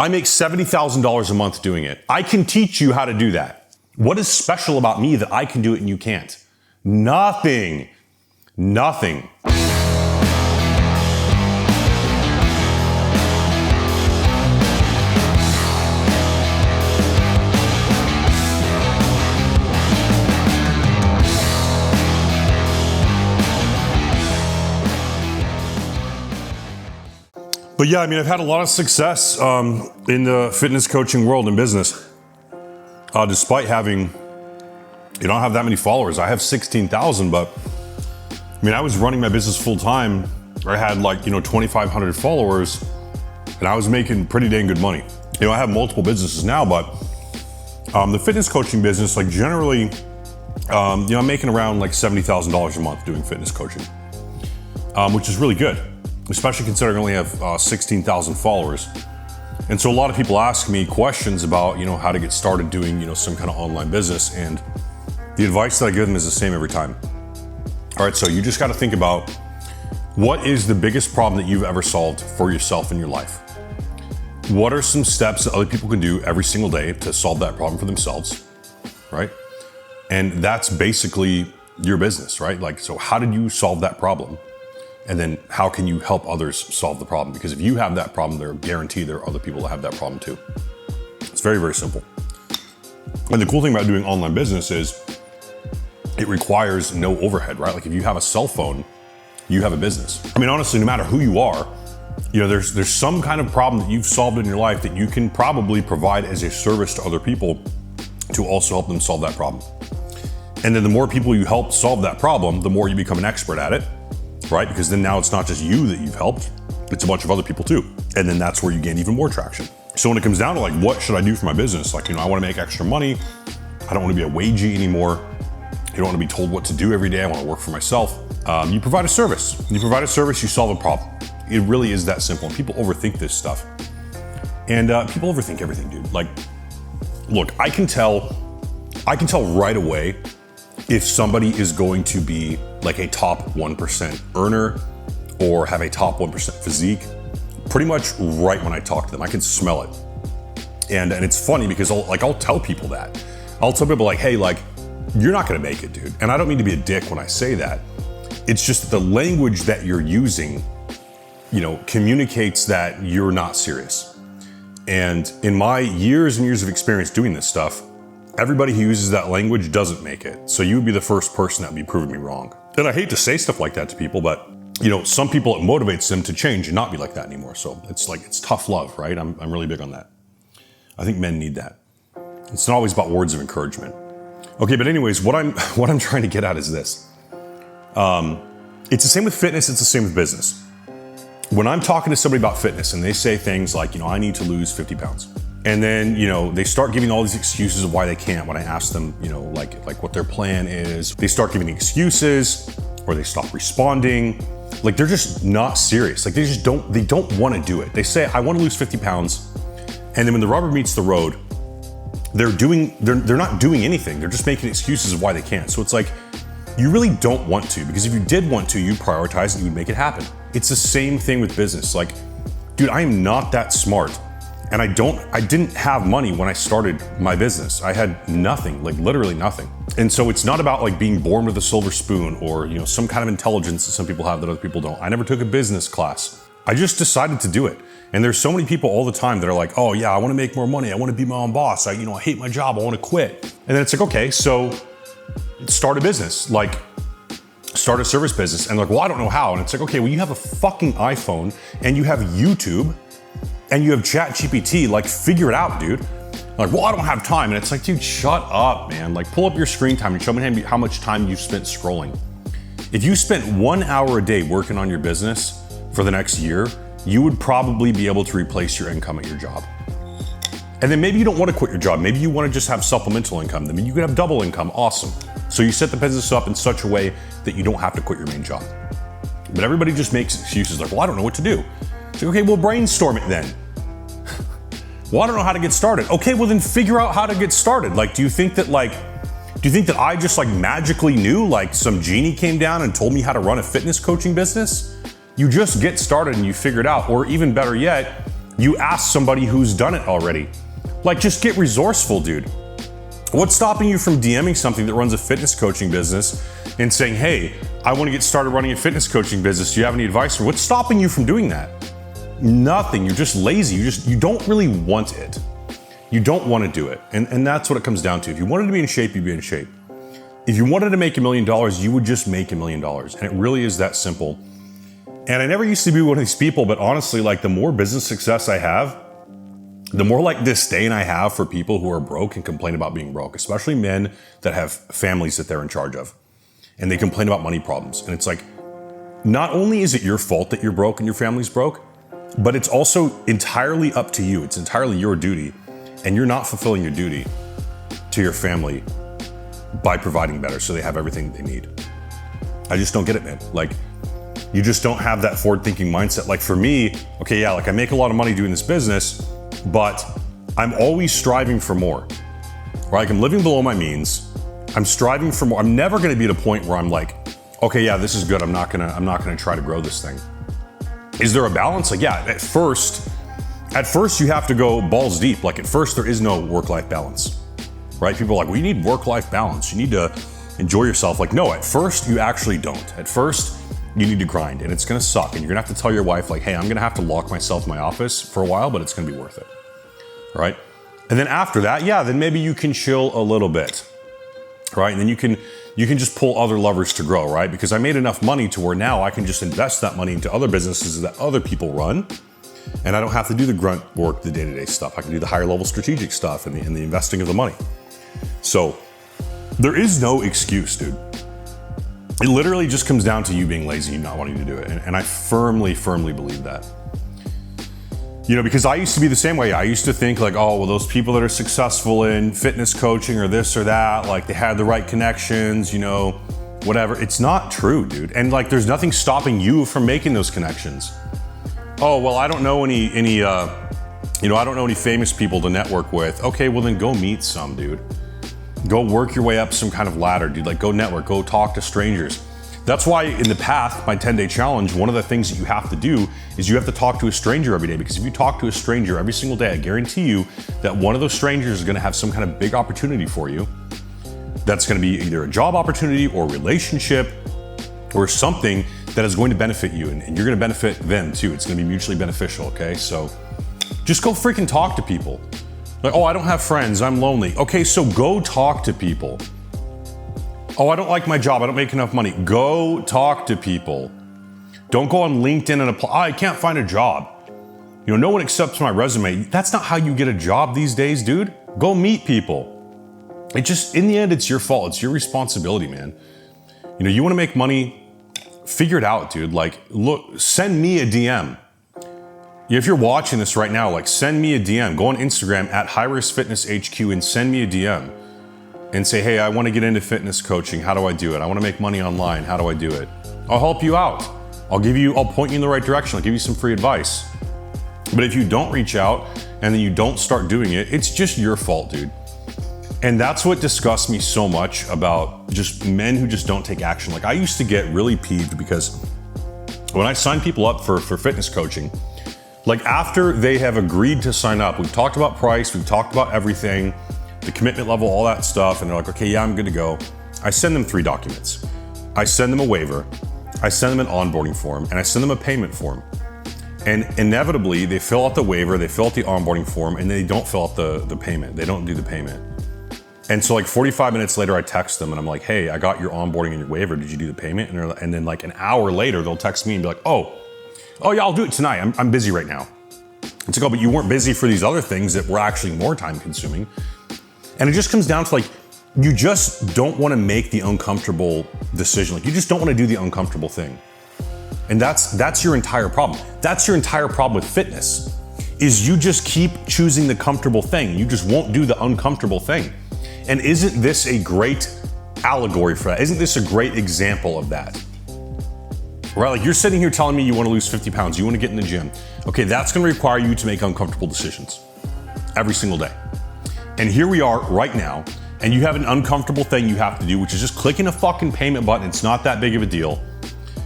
I make $70,000 a month doing it. I can teach you how to do that. What is special about me that I can do it and you can't? Nothing. Nothing. But yeah, I mean, I've had a lot of success in the fitness coaching world and business. Despite having, I don't have that many followers. I have 16,000, but I mean, I was running my business full time. I had 2,500 followers and I was making pretty dang good money. I have multiple businesses now, but the fitness coaching business, generally, I'm making around $70,000 a month doing fitness coaching, which is really good. Especially considering I only have 16,000 followers. And so a lot of people ask me questions about, how to get started doing, some kind of online business. And the advice that I give them is the same every time. All right, so you just got to think about what is the biggest problem that you've ever solved for yourself in your life? What are some steps that other people can do every single day to solve that problem for themselves, right? And that's basically your business, right? So how did you solve that problem? And then how can you help others solve the problem? Because if you have that problem, they're guaranteed there are other people that have that problem too. It's very, very simple. And the cool thing about doing online business is it requires no overhead, right? If you have a cell phone, you have a business. I mean, honestly, no matter who you are, there's some kind of problem that you've solved in your life that you can probably provide as a service to other people to also help them solve that problem. And then the more people you help solve that problem, the more you become an expert at it. Right? Because then now it's not just you that you've helped, it's a bunch of other people too. And then that's where you gain even more traction. So when it comes down to what should I do for my business? I want to make extra money. I don't want to be a wagey anymore. I don't want to be told what to do every day. I want to work for myself. You provide a service. You provide a service, you solve a problem. It really is that simple. And people overthink this stuff. And people overthink everything, dude. Look, I can tell right away if somebody is going to be a top 1% earner or have a top 1% physique, pretty much right when I talk to them. I can smell it. And it's funny because I'll tell people that. I'll tell people hey, you're not gonna make it, dude. And I don't mean to be a dick when I say that. It's just that the language that you're using, communicates that you're not serious. And in my years and years of experience doing this stuff, everybody who uses that language doesn't make it. So you would be the first person that would be proving me wrong. And I hate to say stuff like that to people, but some people, it motivates them to change and not be like that anymore. So it's tough love, right? I'm really big on that. I think men need that. It's not always about words of encouragement. Okay, but anyways, what I'm trying to get at is this. It's the same with fitness, it's the same with business. When I'm talking to somebody about fitness and they say things like, I need to lose 50 pounds. And then, they start giving all these excuses of why they can't. When I ask them, what their plan is, they start giving excuses or they stop responding. They're just not serious. They don't want to do it. They say, I want to lose 50 pounds. And then when the rubber meets the road, they're not doing anything. They're just making excuses of why they can't. So it's you really don't want to, because if you did want to, you prioritize it, you would make it happen. It's the same thing with business. Dude, I am not that smart. And I didn't have money when I started my business. I had nothing, literally nothing. And so it's not about being born with a silver spoon or, some kind of intelligence that some people have that other people don't. I never took a business class. I just decided to do it. And there's so many people all the time that are oh yeah, I want to make more money. I want to be my own boss. I hate my job. I want to quit. And then it's okay, so start a business, start a service business. And well, I don't know how. And it's okay, well, you have a fucking iPhone and you have YouTube and you have ChatGPT, figure it out, dude. Well, I don't have time. And it's dude, shut up, man. Pull up your screen time and show me how much time you've spent scrolling. If you spent 1 hour a day working on your business for the next year, you would probably be able to replace your income at your job. And then maybe you don't want to quit your job. Maybe you want to just have supplemental income. Then you could have double income. Awesome. So you set the business up in such a way that you don't have to quit your main job. But everybody just makes excuses well, I don't know what to do. Okay, well, brainstorm it then. Well, I don't know how to get started. Okay, well then figure out how to get started. Do you think that I just magically knew, some genie came down and told me how to run a fitness coaching business? You just get started and you figure it out. Or even better yet, You ask somebody who's done it already. Like, just get resourceful, dude. What's stopping you from DMing something that runs a fitness coaching business and saying, hey, I want to get started running a fitness coaching business. Do you have any advice for me? What's stopping you from doing that? Nothing. You're just lazy. You don't really want it. You don't want to do it. And that's what it comes down to. If you wanted to be in shape, you'd be in shape. If you wanted to make $1 million, you would just make $1 million. And it really is that simple. And I never used to be one of these people, but honestly, like, the more business success I have, the more like disdain I have for people who are broke and complain about being broke, especially men that have families that they're in charge of. And they complain about money problems. And it's like, not only is it your fault that you're broke and your family's broke, but it's also entirely up to you. It's entirely your duty. And you're not fulfilling your duty to your family by providing better so they have everything they need. I just don't get it, man. Like, you just don't have that forward-thinking mindset. Like, for me, okay, yeah, like, I make a lot of money doing this business, but I'm always striving for more, right? Like, I'm living below my means. I'm striving for more. I'm never going to be at a point where I'm like, okay, yeah, this is good. I'm not gonna try to grow this thing. Is there a balance? Like, yeah, at first you have to go balls deep. Like, at first there is no work-life balance, right? People are like, well, you need work-life balance. You need to enjoy yourself. Like, no, at first you actually don't. At first you need to grind, and it's gonna suck. And you're gonna have to tell your wife, like, hey, I'm gonna have to lock myself in my office for a while, but it's gonna be worth it, right? And then after that, yeah, then maybe you can chill a little bit, right? And then you can just pull other levers to grow, right? Because I made enough money to where now I can just invest that money into other businesses that other people run, and I don't have to do the grunt work, the day-to-day stuff. I can do the higher level strategic stuff and the investing of the money. So there is no excuse, dude. It literally just comes down to you being lazy and not wanting to do it. And I firmly, firmly believe that. You know, because I used to be the same way. I used to think like, oh, well, those people that are successful in fitness coaching or this or that, like, they had the right connections, you know, whatever. It's not true, dude. And like, there's nothing stopping you from making those connections. Oh, well, I don't know any famous people to network with. Okay, well then go meet some, dude. Go work your way up some kind of ladder, dude. Like, go network, go talk to strangers. That's why in the path, my 10-day challenge, one of the things that you have to do is you have to talk to a stranger every day. Because if you talk to a stranger every single day, I guarantee you that one of those strangers is gonna have some kind of big opportunity for you. That's gonna be either a job opportunity or relationship or something that is going to benefit you, and you're gonna benefit them too. It's gonna be mutually beneficial, okay? So just go freaking talk to people. Like, oh, I don't have friends, I'm lonely. Okay, so go talk to people. Oh, I don't like my job, I don't make enough money. Go talk to people. Don't go on LinkedIn and apply. Oh, I can't find a job. You know, no one accepts my resume. That's not how you get a job these days, dude. Go meet people. It just, in the end, it's your fault. It's your responsibility, man. You know, you wanna make money, figure it out, dude. Like, look, send me a DM. If you're watching this right now, like, send me a DM. Go on Instagram at HighRiskFitnessHQ and send me a DM and say, hey, I want to get into fitness coaching. How do I do it? I want to make money online. How do I do it? I'll help you out. I'll point you in the right direction. I'll give you some free advice. But if you don't reach out and then you don't start doing it, it's just your fault, dude. And that's what disgusts me so much about just men who just don't take action. Like, I used to get really peeved because when I sign people up for fitness coaching, like, after they have agreed to sign up, we've talked about price, we've talked about everything, the commitment level, all that stuff, and they're like, okay, yeah, I'm good to go. I send them 3 documents. I send them a waiver, I send them an onboarding form, and I send them a payment form. And inevitably, they fill out the waiver, they fill out the onboarding form, and they don't fill out the payment. They don't do the payment. And so like 45 minutes later, I text them and I'm like, hey, I got your onboarding and your waiver. Did you do the payment? And then like an hour later, they'll text me and be like, oh yeah, I'll do it tonight. I'm busy right now. It's like, oh, but you weren't busy for these other things that were actually more time consuming. And it just comes down to like, you just don't want to make the uncomfortable decision. Like, you just don't want to do the uncomfortable thing. And that's your entire problem. That's your entire problem with fitness, is you just keep choosing the comfortable thing. You just won't do the uncomfortable thing. And isn't this a great allegory for that? Isn't this a great example of that? Right, like, you're sitting here telling me you want to lose 50 pounds, you want to get in the gym. Okay, that's going to require you to make uncomfortable decisions every single day. And here we are right now, and you have an uncomfortable thing you have to do, which is just clicking a fucking payment button. It's not that big of a deal.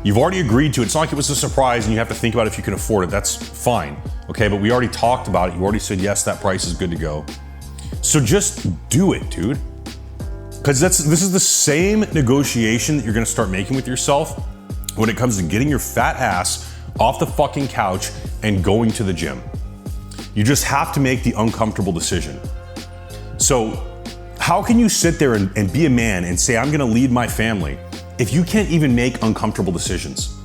You've already agreed to it. It's not like it was a surprise and you have to think about if you can afford it. That's fine. Okay, but we already talked about it. You already said, yes, that price is good to go. So just do it, dude. Because this is the same negotiation that you're gonna start making with yourself when it comes to getting your fat ass off the fucking couch and going to the gym. You just have to make the uncomfortable decision. So how can you sit there and be a man and say, I'm gonna lead my family, if you can't even make uncomfortable decisions,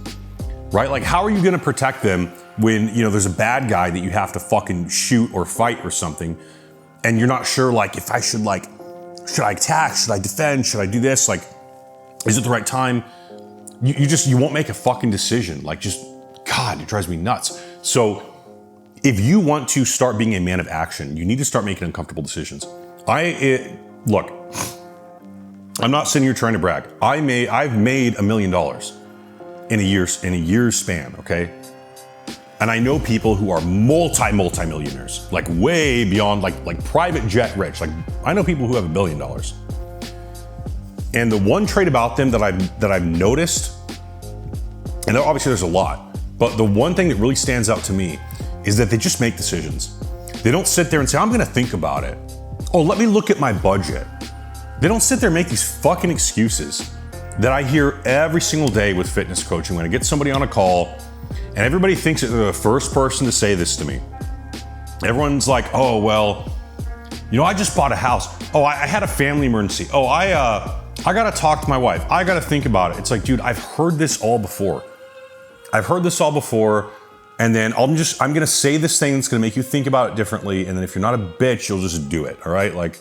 right? Like, how are you gonna protect them when, there's a bad guy that you have to fucking shoot or fight or something, and you're not sure, like, if I should I attack? Should I defend? Should I do this? Like, is it the right time? You won't make a fucking decision. Like, God, it drives me nuts. So if you want to start being a man of action, you need to start making uncomfortable decisions. Look, I'm not sitting here trying to brag. I've made $1 million in a year's span, okay? And I know people who are multi-millionaires, like way beyond, like private jet rich. Like, I know people who have $1 billion. And the one trait about them that I've noticed, and obviously there's a lot, but the one thing that really stands out to me is that they just make decisions. They don't sit there and say, I'm gonna think about it. Oh, let me look at my budget. They don't sit there and make these fucking excuses that I hear every single day with fitness coaching when I get somebody on a call, and everybody thinks that they're the first person to say this to me. Everyone's like, oh, well, I just bought a house. Oh, I had a family emergency. Oh, I gotta talk to my wife. I gotta think about it. It's like, dude, I've heard this all before. And then I'm gonna say this thing that's gonna make you think about it differently. And then if you're not a bitch, you'll just do it, all right? Like,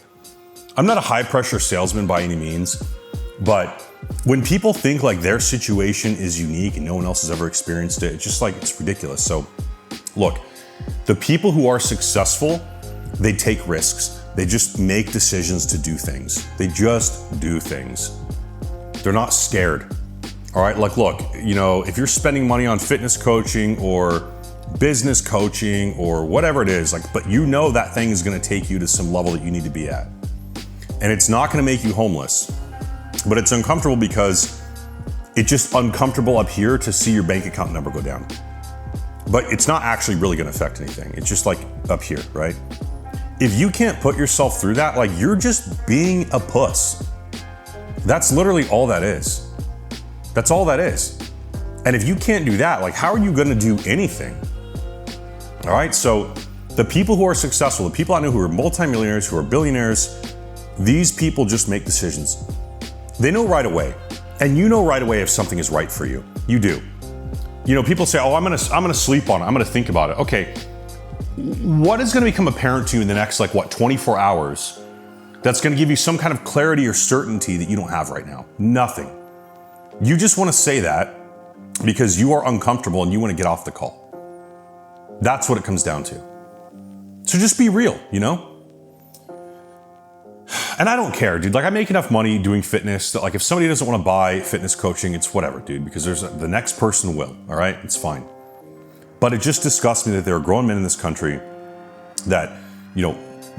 I'm not a high pressure salesman by any means, but when people think like their situation is unique and no one else has ever experienced it, it's just like, it's ridiculous. So look, the people who are successful, they take risks. They just make decisions to do things. They just do things. They're not scared. All right, like, look, if you're spending money on fitness coaching or business coaching or whatever it is, but that thing is gonna take you to some level that you need to be at. And it's not gonna make you homeless, but it's uncomfortable because it's just uncomfortable up here to see your bank account number go down. But it's not actually really gonna affect anything. It's just like up here, right? If you can't put yourself through that, like, you're just being a puss. That's literally all that is. That's all that is. And if you can't do that, like, how are you gonna do anything? All right, so the people who are successful, the people I know who are multimillionaires, who are billionaires, these people just make decisions. They know right away. And you know right away if something is right for you. You do. People say, oh, I'm gonna sleep on it. I'm gonna think about it. Okay, what is gonna become apparent to you in the next, 24 hours that's gonna give you some kind of clarity or certainty that you don't have right now? Nothing. You just wanna say that because you are uncomfortable and you wanna get off the call. That's what it comes down to. So just be real, And I don't care, dude. Like, I make enough money doing fitness that, if somebody doesn't want to buy fitness coaching, it's whatever, dude, because the next person will, all right? It's fine. But it just disgusts me that there are grown men in this country that,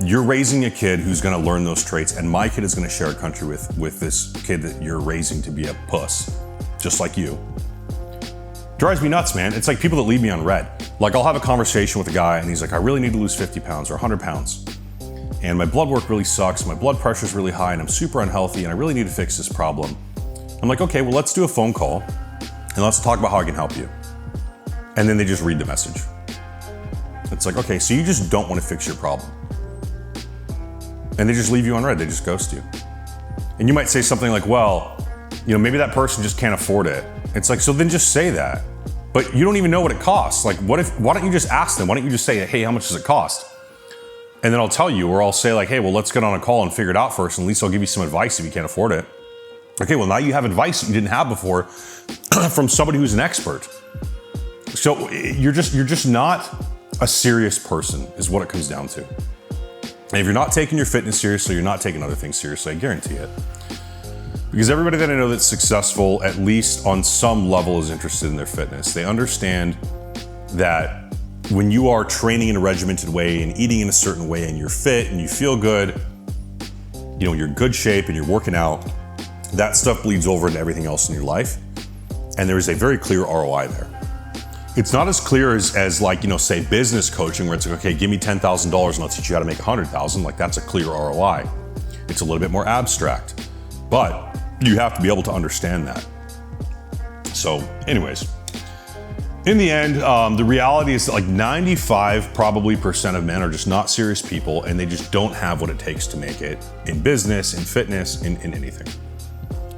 you're raising a kid who's going to learn those traits, and my kid is going to share a country with this kid that you're raising to be a puss, just like you. Drives me nuts, man. It's like people that leave me on red. Like, I'll have a conversation with a guy, and he's like, I really need to lose 50 pounds or 100 pounds. And my blood work really sucks, my blood pressure is really high, and I'm super unhealthy, and I really need to fix this problem. I'm like, okay, well, let's do a phone call, and let's talk about how I can help you. And then they just read the message. It's like, okay, so you just don't want to fix your problem. And they just leave you on red, they just ghost you. And you might say something like, well, maybe that person just can't afford it. It's like, so then just say that. But you don't even know what it costs. Like, why don't you just ask them? Why don't you just say, hey, how much does it cost? And then I'll tell you, or I'll say, like, hey, well, let's get on a call and figure it out first, and at least I'll give you some advice if you can't afford it. Okay, well, now you have advice that you didn't have before from somebody who's an expert. So you're just not a serious person, is what it comes down to. And if you're not taking your fitness seriously, you're not taking other things seriously, I guarantee it. Because everybody that I know that's successful, at least on some level, is interested in their fitness. They understand that when you are training in a regimented way and eating in a certain way and you're fit and you feel good, you're in good shape and you're working out, that stuff bleeds over into everything else in your life. And there is a very clear ROI there. It's not as clear as like, say business coaching where it's like, okay, give me $10,000 and I'll teach you how to make 100,000. Like that's a clear ROI. It's a little bit more abstract, but you have to be able to understand that. So anyways, in the end, the reality is that like 95% of men are just not serious people and they just don't have what it takes to make it in business, in fitness, in anything.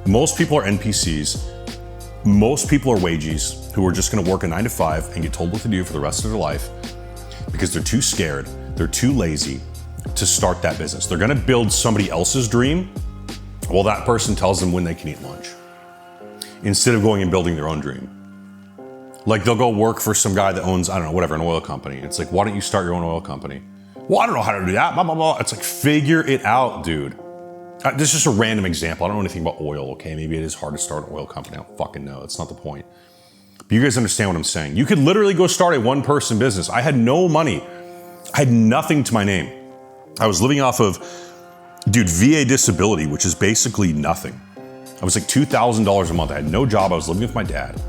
Most people are NPCs. Most people are wages who are just gonna work a 9 to 5 and get told what to do for the rest of their life because they're too scared, they're too lazy to start that business. They're gonna build somebody else's dream while that person tells them when they can eat lunch, instead of going and building their own dream. Like they'll go work for some guy that owns, I don't know, whatever, an oil company. It's like, why don't you start your own oil company? Well, I don't know how to do that, blah, blah, blah. It's like, figure it out, dude. This is just a random example. I don't know anything about oil, okay? Maybe it is hard to start an oil company. I don't fucking know. That's not the point. But you guys understand what I'm saying. You could literally go start a one-person business. I had no money. I had nothing to my name. I was living off of, VA disability, which is basically nothing. I was like $2,000 a month. I had no job. I was living with my dad.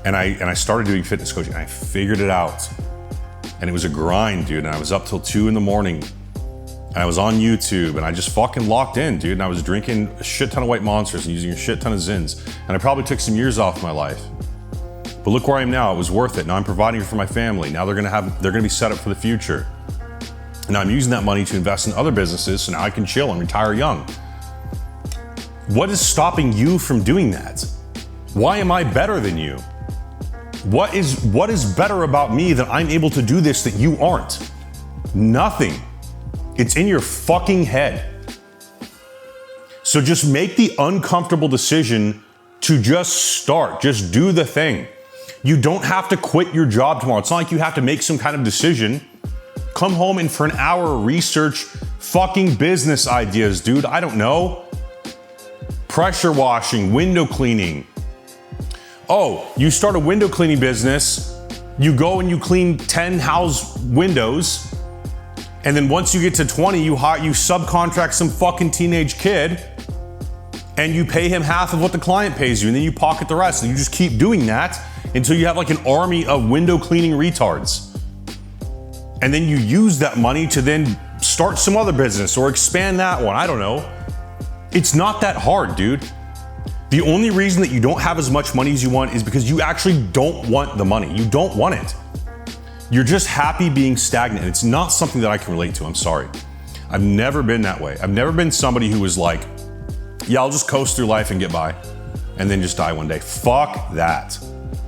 And I started doing fitness coaching. And I figured it out. And it was a grind, dude. And I was up till 2 a.m. And I was on YouTube and I just fucking locked in, dude. And I was drinking a shit ton of White Monsters and using a shit ton of Zins. And I probably took some years off my life. But look where I am now. It was worth it. Now I'm providing for my family. Now they're gonna be set up for the future. And I'm using that money to invest in other businesses so now I can chill and retire young. What is stopping you from doing that? Why am I better than you? What is better about me that I'm able to do this that you aren't? Nothing. It's in your fucking head. So just make the uncomfortable decision to just start. Just do the thing. You don't have to quit your job tomorrow. It's not like you have to make some kind of decision. Come home and for an hour research fucking business ideas, dude. I don't know. Pressure washing, window cleaning. Oh, you start a window cleaning business. You go and you clean 10 house windows. And then once you get to 20, you subcontract some fucking teenage kid and you pay him half of what the client pays you, and then you pocket the rest. And you just keep doing that until you have like an army of window cleaning retards. And then you use that money to then start some other business or expand that one. I don't know. It's not that hard, dude. The only reason that you don't have as much money as you want is because you actually don't want the money. You don't want it. You're just happy being stagnant. It's not something that I can relate to. I'm sorry. I've never been that way. I've never been somebody who was like, yeah, I'll just coast through life and get by and then just die one day. Fuck that.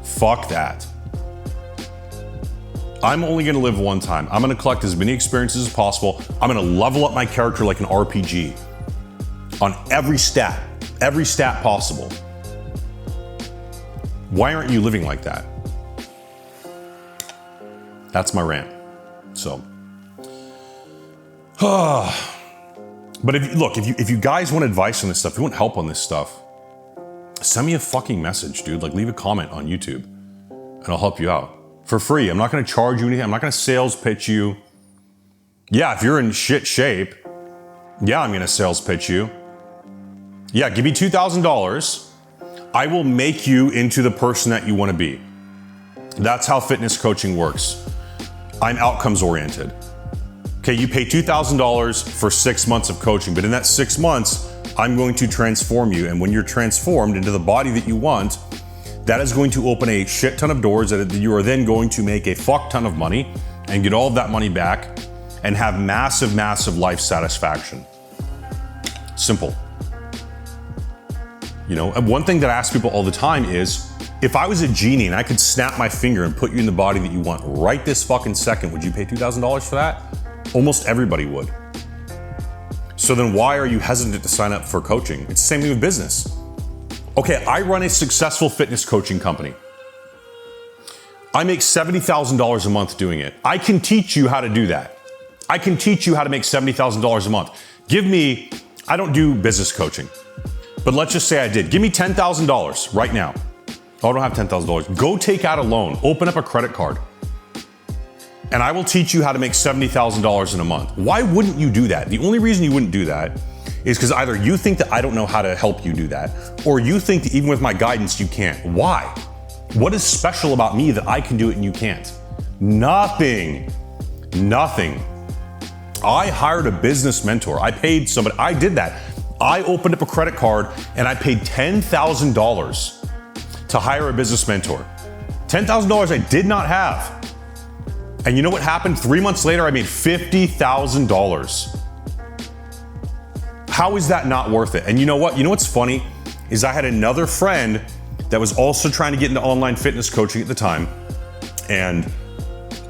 Fuck that. I'm only gonna live one time. I'm gonna collect as many experiences as possible. I'm gonna level up my character like an RPG on every stat possible. Why aren't you living like that? That's my rant. So, but if you guys want advice on this stuff, if you want help on this stuff, send me a fucking message, dude. Like leave a comment on YouTube and I'll help you out for free. I'm not going to charge you anything. I'm not going to sales pitch you. Yeah, if you're in shit shape, yeah, I'm going to sales pitch you. Yeah, give me $2,000. I will make you into the person that you want to be. That's how fitness coaching works. I'm outcomes oriented. Okay, you pay $2,000 for 6 months of coaching, but in that 6 months, I'm going to transform you. And when you're transformed into the body that you want, that is going to open a shit ton of doors that you are then going to make a fuck ton of money and get all of that money back and have massive, massive life satisfaction. Simple. You know, and one thing that I ask people all the time is, if I was a genie and I could snap my finger and put you in the body that you want right this fucking second, would you pay $2,000 for that? Almost everybody would. So then why are you hesitant to sign up for coaching? It's the same thing with business. Okay, I run a successful fitness coaching company. I make $70,000 a month doing it. I can teach you how to do that. I can teach you how to make $70,000 a month. I don't do business coaching, but let's just say I did. Give me $10,000 right now. Oh, I don't have $10,000. Go take out a loan, open up a credit card, and I will teach you how to make $70,000 in a month. Why wouldn't you do that? The only reason you wouldn't do that is because either you think that I don't know how to help you do that, or you think that even with my guidance, you can't. Why? What is special about me that I can do it and you can't? Nothing. Nothing. I hired a business mentor. I paid somebody. I did that. I opened up a credit card and I paid $10,000 to hire a business mentor. $10,000 I did not have. And you know what happened? 3 months later, I made $50,000. How is that not worth it? And you know what? You know what's funny is I had another friend that was also trying to get into online fitness coaching at the time. And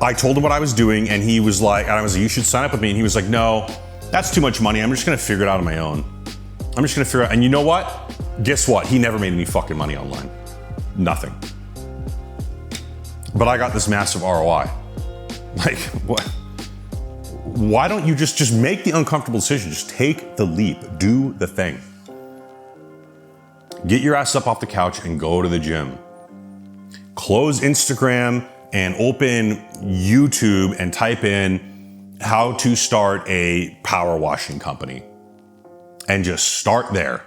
I told him what I was doing and he was like, and I was like, you should sign up with me. And he was like, no, that's too much money. I'm just gonna figure it out on my own. I'm just gonna figure it out. And you know what? Guess what? He never made any fucking money online. Nothing. But I got this massive ROI. Like, what? Why don't you just make the uncomfortable decision? Just take the leap, do the thing. Get your ass up off the couch and go to the gym. Close Instagram and open YouTube and type in how to start a power washing company. And just start there.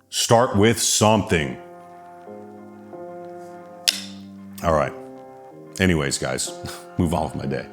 Start with something. All right. Anyways, guys, move on with my day.